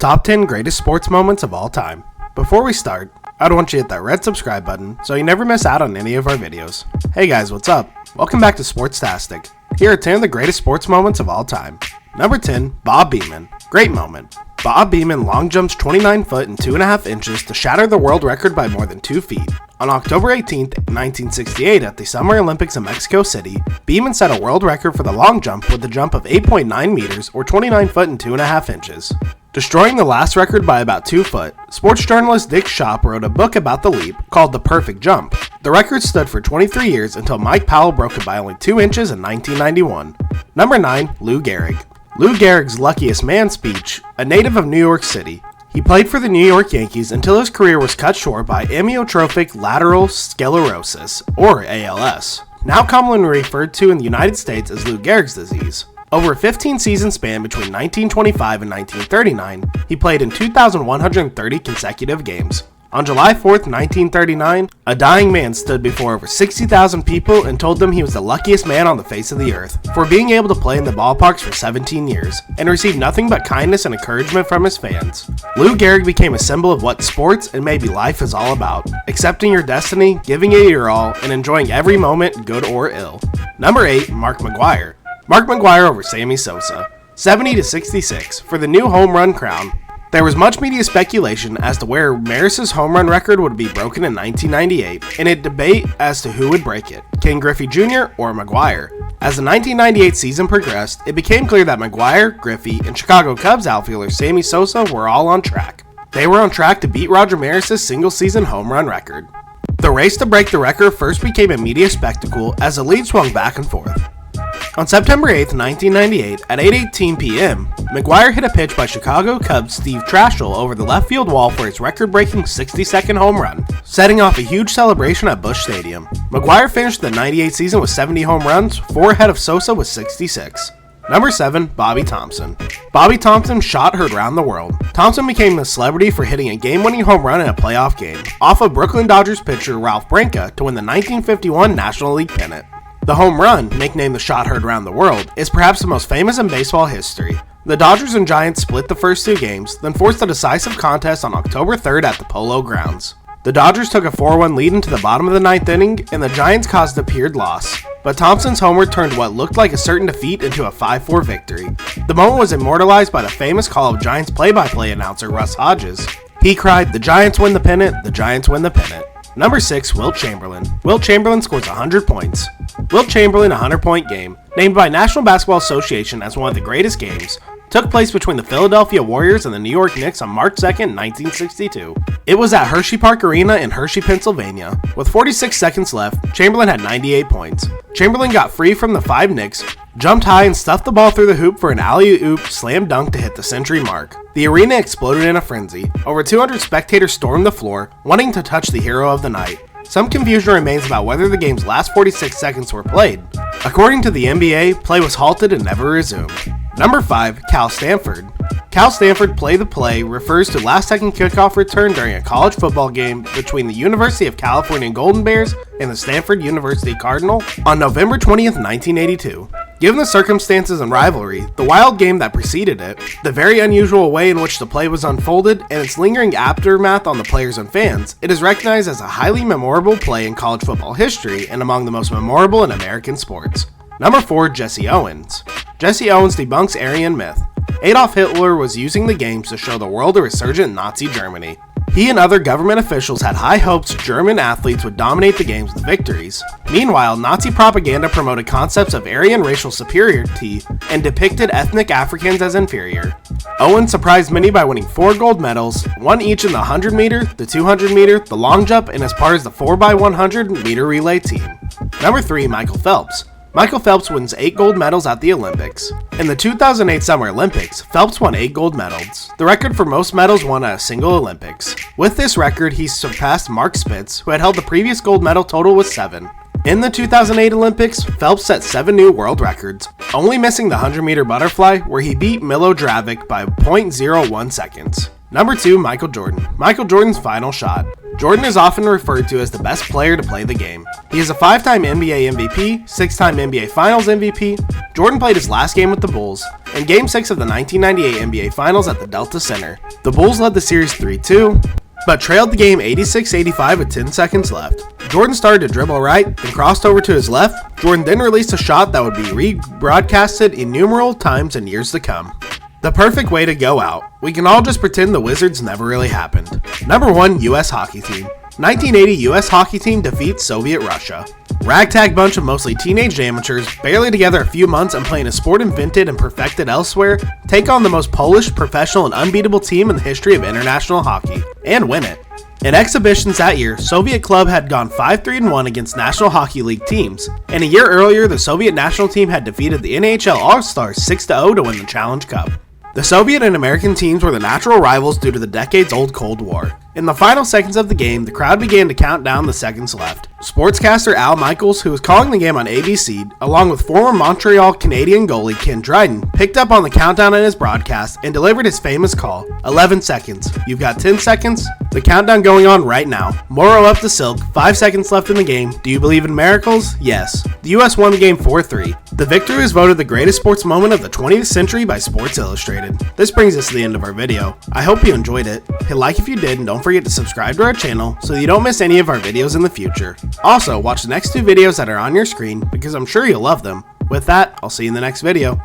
Top 10 greatest sports moments of all time. Before we start, I'd want you to hit that red subscribe button so you never miss out on any of our videos. Hey guys, what's up? Welcome back to SporTastic. Here are 10 of the greatest sports moments of all time. Number 10, Bob Beamon. Great moment. Bob Beamon long jumps 29 foot and 2.5 inches to shatter the world record by more than 2 feet. On October 18, 1968 at the Summer Olympics in Mexico City, Beamon set a world record for the long jump with a jump of 8.9 meters or 29 foot and 2.5 inches. Destroying the last record by about 2 foot, sports journalist Dick Schaap wrote a book about the leap called The Perfect Jump. The record stood for 23 years until Mike Powell broke it by only 2 inches in 1991. Number 9, Lou Gehrig. Lou Gehrig's luckiest man speech, a native of New York City. He played for the New York Yankees until his career was cut short by amyotrophic lateral sclerosis, or ALS, now commonly referred to in the United States as Lou Gehrig's disease. Over a 15-season span between 1925 and 1939, he played in 2,130 consecutive games. On July 4th, 1939, a dying man stood before over 60,000 people and told them he was the luckiest man on the face of the earth for being able to play in the ballparks for 17 years and received nothing but kindness and encouragement from his fans. Lou Gehrig became a symbol of what sports and maybe life is all about, accepting your destiny, giving it your all, and enjoying every moment, good or ill. Number 8, Mark McGwire. Mark McGwire over Sammy Sosa, 70-66, for the new home run crown. There was much media speculation as to where Maris's home run record would be broken in 1998, and a debate as to who would break it, Ken Griffey Jr. or McGwire. As the 1998 season progressed, it became clear that McGwire, Griffey, and Chicago Cubs outfielder Sammy Sosa were all on track. They were on track to beat Roger Maris's single-season home run record. The race to break the record first became a media spectacle as the lead swung back and forth. On September 8, 1998, at 8:18 p.m., McGwire hit a pitch by Chicago Cubs Steve Trashel over the left field wall for his record-breaking 60-second home run, setting off a huge celebration at Busch Stadium. McGwire finished the 98 season with 70 home runs, 4 ahead of Sosa with 66. Number 7, Bobby Thompson. Bobby Thompson's shot heard round the world. Thompson became a celebrity for hitting a game-winning home run in a playoff game, off of Brooklyn Dodgers pitcher Ralph Branca to win the 1951 National League pennant. The home run, nicknamed the shot heard around the world, is perhaps the most famous in baseball history. The Dodgers and Giants split the first 2 games, then forced a decisive contest on October 3rd at the Polo Grounds. The Dodgers took a 4-1 lead into the bottom of the 9th inning, and the Giants caused a appeared loss. But Thompson's homer turned what looked like a certain defeat into a 5-4 victory. The moment was immortalized by the famous call of Giants play-by-play announcer Russ Hodges. He cried, "The Giants win the pennant, the Giants win the pennant." Number 6, Wilt Chamberlain. Wilt Chamberlain scores 100 points. Wilt Chamberlain 100-point game, named by National Basketball Association as one of the greatest games, took place between the Philadelphia Warriors and the New York Knicks on March 2, 1962. It was at Hershey Park Arena in Hershey, Pennsylvania. With 46 seconds left, Chamberlain had 98 points. Chamberlain got free from the 5 Knicks, jumped high and stuffed the ball through the hoop for an alley-oop slam dunk to hit the century mark. The arena exploded in a frenzy. Over 200 spectators stormed the floor, wanting to touch the hero of the night. Some confusion remains about whether the game's last 46 seconds were played. According to the NBA, play was halted and never resumed. Number 5, Cal Stanford. Cal Stanford play-the-play refers to last-second kickoff return during a college football game between the University of California Golden Bears and the Stanford University Cardinal on November 20th, 1982. Given the circumstances and rivalry, the wild game that preceded it, the very unusual way in which the play was unfolded, and its lingering aftermath on the players and fans, it is recognized as a highly memorable play in college football history and among the most memorable in American sports. Number 4, Jesse Owens. Jesse Owens debunks Aryan myth. Adolf Hitler was using the games to show the world a resurgent Nazi Germany. He and other government officials had high hopes German athletes would dominate the games with victories. Meanwhile, Nazi propaganda promoted concepts of Aryan racial superiority and depicted ethnic Africans as inferior. Owens surprised many by winning 4 gold medals, 1 each in the 100 meter, the 200 meter, the long jump, and as part of the 4x100 meter relay team. Number 3, Michael Phelps. Michael Phelps wins 8 gold medals at the Olympics. In the 2008 Summer Olympics, Phelps won 8 gold medals, the record for most medals won at a single Olympics. With this record, he surpassed Mark Spitz, who had held the previous gold medal total with 7. In the 2008 Olympics, Phelps set 7 new world records, only missing the 100-meter butterfly, where he beat Milo Dravic by 0.01 seconds. Number 2, Michael Jordan. Michael Jordan's final shot. Jordan is often referred to as the best player to play the game. He is a 5-time NBA MVP, 6-time NBA Finals MVP. Jordan played his last game with the Bulls, in Game 6 of the 1998 NBA Finals at the Delta Center. The Bulls led the series 3-2, but trailed the game 86-85 with 10 seconds left. Jordan started to dribble right, then crossed over to his left. Jordan then released a shot that would be rebroadcasted innumerable times in years to come. The perfect way to go out. We can all just pretend the Wizards never really happened. Number 1 U.S. Hockey Team. 1980 U.S. Hockey Team defeats Soviet Russia. Ragtag bunch of mostly teenage amateurs, barely together a few months and playing a sport invented and perfected elsewhere, take on the most Polish, professional, and unbeatable team in the history of international hockey, and win it. In exhibitions that year, Soviet club had gone 5-3-1 against National Hockey League teams, and a year earlier the Soviet national team had defeated the NHL All-Stars 6-0 to win the Challenge Cup. The Soviet and American teams were the natural rivals due to the decades-old Cold War. In the final seconds of the game, the crowd began to count down the seconds left. Sportscaster Al Michaels, who was calling the game on ABC, along with former Montreal Canadian goalie Ken Dryden, picked up on the countdown in his broadcast and delivered his famous call, 11 seconds. You've got 10 seconds? The countdown going on right now. Morrow up to Silk, 5 seconds left in the game. Do you believe in miracles? Yes. The US won the game 4-3. The victory was voted the greatest sports moment of the 20th century by Sports Illustrated. This brings us to the end of our video. I hope you enjoyed it. Hit like if you did, and don't forget to subscribe to our channel so you don't miss any of our videos in the future. Also, watch the next 2 videos that are on your screen because I'm sure you'll love them. With that, I'll see you in the next video.